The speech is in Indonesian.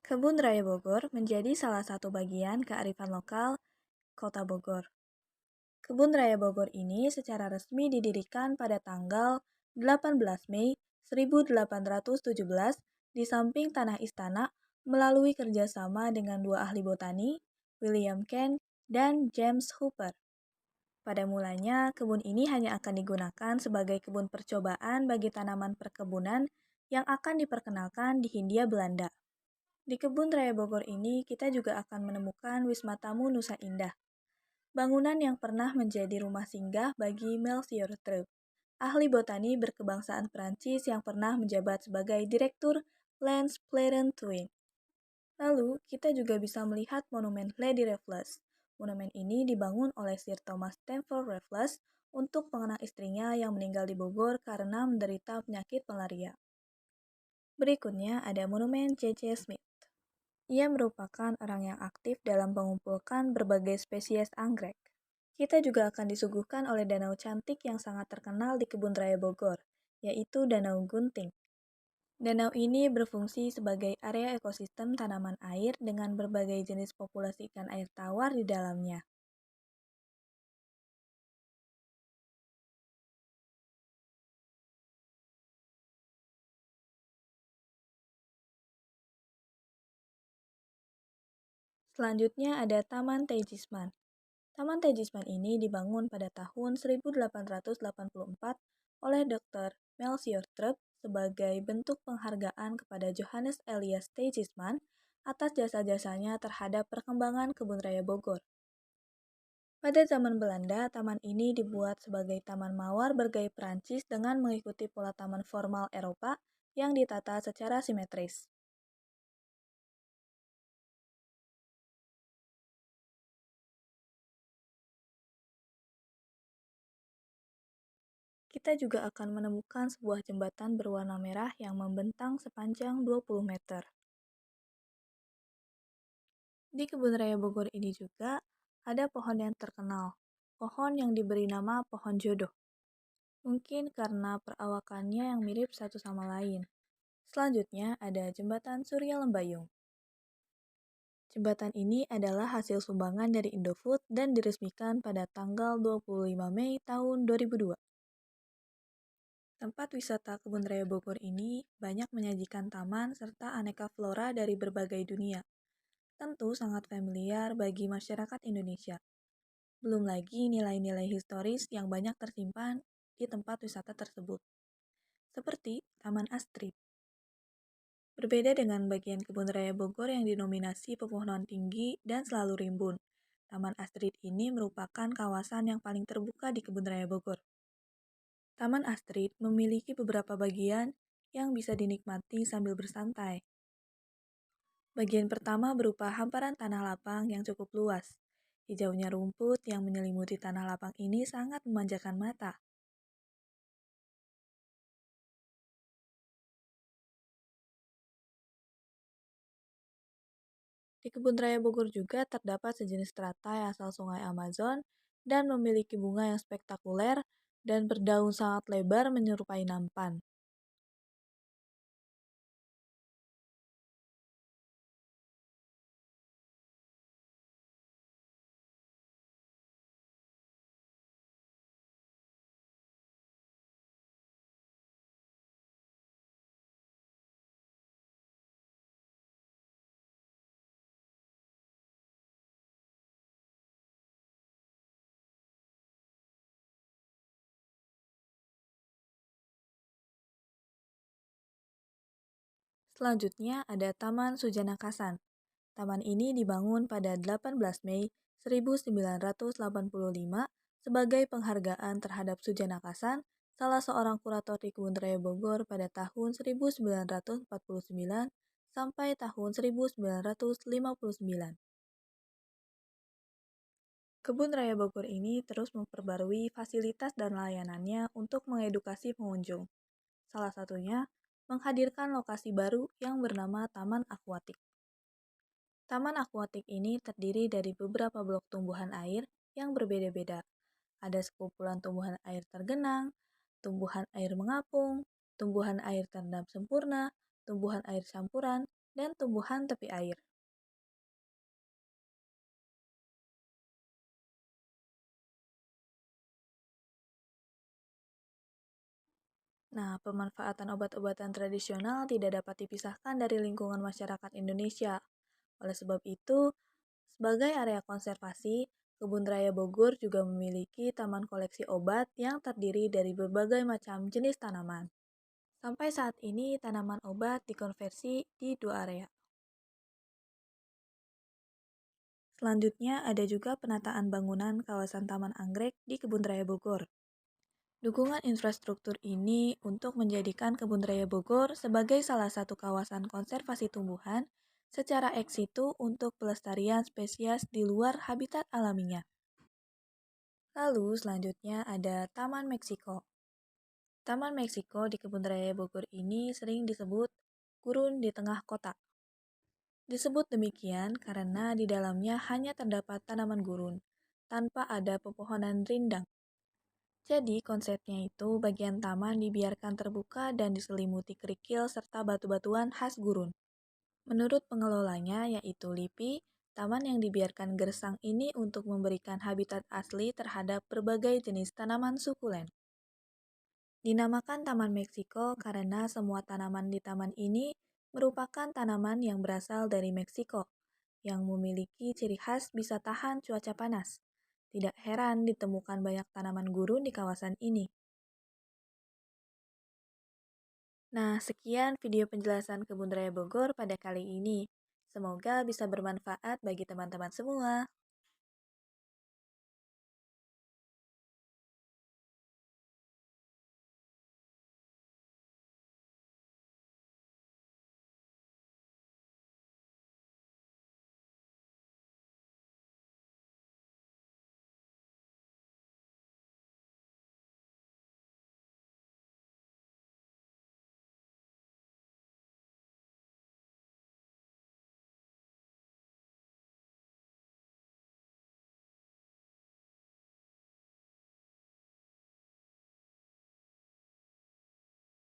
Kebun Raya Bogor menjadi salah satu bagian kearifan lokal Kota Bogor. Kebun Raya Bogor ini secara resmi didirikan pada tanggal 18 Mei 1817 di samping Tanah Istana melalui kerjasama dengan dua ahli botani, William Kent dan James Hooper. Pada mulanya, kebun ini hanya akan digunakan sebagai kebun percobaan bagi tanaman perkebunan yang akan diperkenalkan di Hindia Belanda. Di Kebun Raya Bogor ini, kita juga akan menemukan Wisma Tamu Nusa Indah, bangunan yang pernah menjadi rumah singgah bagi Melchior Treup, ahli botani berkebangsaan Prancis yang pernah menjabat sebagai Direktur Lens Twin. Lalu, kita juga bisa melihat monumen Lady Raffles. Monumen ini dibangun oleh Sir Thomas Stamford Raffles untuk mengenang istrinya yang meninggal di Bogor karena menderita penyakit malaria. Berikutnya ada monumen J.C. Smith. Ia merupakan orang yang aktif dalam mengumpulkan berbagai spesies anggrek. Kita juga akan disuguhkan oleh danau cantik yang sangat terkenal di Kebun Raya Bogor, yaitu Danau Gunting. Danau ini berfungsi sebagai area ekosistem tanaman air dengan berbagai jenis populasi ikan air tawar di dalamnya. Selanjutnya ada Taman Tejisman. Taman Tejisman ini dibangun pada tahun 1884 oleh Dr. Melchior Treup sebagai bentuk penghargaan kepada Johannes Elias Tejisman atas jasa-jasanya terhadap perkembangan kebun raya Bogor. Pada zaman Belanda, taman ini dibuat sebagai taman mawar bergaya Prancis dengan mengikuti pola taman formal Eropa yang ditata secara simetris. Kita juga akan menemukan sebuah jembatan berwarna merah yang membentang sepanjang 20 meter. Di Kebun Raya Bogor ini juga ada pohon yang terkenal, pohon yang diberi nama pohon jodoh. Mungkin karena perawakannya yang mirip satu sama lain. Selanjutnya ada jembatan Surya Lembayung. Jembatan ini adalah hasil sumbangan dari Indofood dan diresmikan pada tanggal 25 Mei tahun 2002. Tempat wisata Kebun Raya Bogor ini banyak menyajikan taman serta aneka flora dari berbagai dunia. Tentu sangat familiar bagi masyarakat Indonesia. Belum lagi nilai-nilai historis yang banyak tersimpan di tempat wisata tersebut, seperti Taman Astrid. Berbeda dengan bagian Kebun Raya Bogor yang dinominasi pepohonan tinggi dan selalu rimbun, Taman Astrid ini merupakan kawasan yang paling terbuka di Kebun Raya Bogor. Taman Astrid memiliki beberapa bagian yang bisa dinikmati sambil bersantai. Bagian pertama berupa hamparan tanah lapang yang cukup luas. Hijaunya rumput yang menyelimuti tanah lapang ini sangat memanjakan mata. Di Kebun Raya Bogor juga terdapat sejenis teratai asal sungai Amazon dan memiliki bunga yang spektakuler dan berdaun sangat lebar menyerupai nampan. Selanjutnya ada Taman Sujana Kasan. Taman ini dibangun pada 18 Mei 1985 sebagai penghargaan terhadap Sujana Kasan, salah seorang kurator di Kebun Raya Bogor pada tahun 1949 sampai tahun 1959. Kebun Raya Bogor ini terus memperbarui fasilitas dan layanannya untuk mengedukasi pengunjung. Salah satunya, menghadirkan lokasi baru yang bernama Taman Akuatik. Taman akuatik ini terdiri dari beberapa blok tumbuhan air yang berbeda-beda. Ada sekumpulan tumbuhan air tergenang, tumbuhan air mengapung, tumbuhan air terendam sempurna, tumbuhan air campuran, dan tumbuhan tepi air. Nah, pemanfaatan obat-obatan tradisional tidak dapat dipisahkan dari lingkungan masyarakat Indonesia. Oleh sebab itu, sebagai area konservasi, Kebun Raya Bogor juga memiliki taman koleksi obat yang terdiri dari berbagai macam jenis tanaman. Sampai saat ini, tanaman obat dikonversi di dua area. Selanjutnya, ada juga penataan bangunan kawasan Taman Anggrek di Kebun Raya Bogor. Dukungan infrastruktur ini untuk menjadikan Kebun Raya Bogor sebagai salah satu kawasan konservasi tumbuhan secara ex situ untuk pelestarian spesies di luar habitat alaminya. Lalu selanjutnya ada Taman Meksiko. Taman Meksiko di Kebun Raya Bogor ini sering disebut gurun di tengah kota. Disebut demikian karena di dalamnya hanya terdapat tanaman gurun, tanpa ada pepohonan rindang. Jadi konsepnya itu bagian taman dibiarkan terbuka dan diselimuti kerikil serta batu-batuan khas gurun. Menurut pengelolanya yaitu LIPI, taman yang dibiarkan gersang ini untuk memberikan habitat asli terhadap berbagai jenis tanaman sukulen. Dinamakan Taman Meksiko karena semua tanaman di taman ini merupakan tanaman yang berasal dari Meksiko, yang memiliki ciri khas bisa tahan cuaca panas. Tidak heran ditemukan banyak tanaman gurun di kawasan ini. Nah, sekian video penjelasan Kebun Raya Bogor pada kali ini. Semoga bisa bermanfaat bagi teman-teman semua.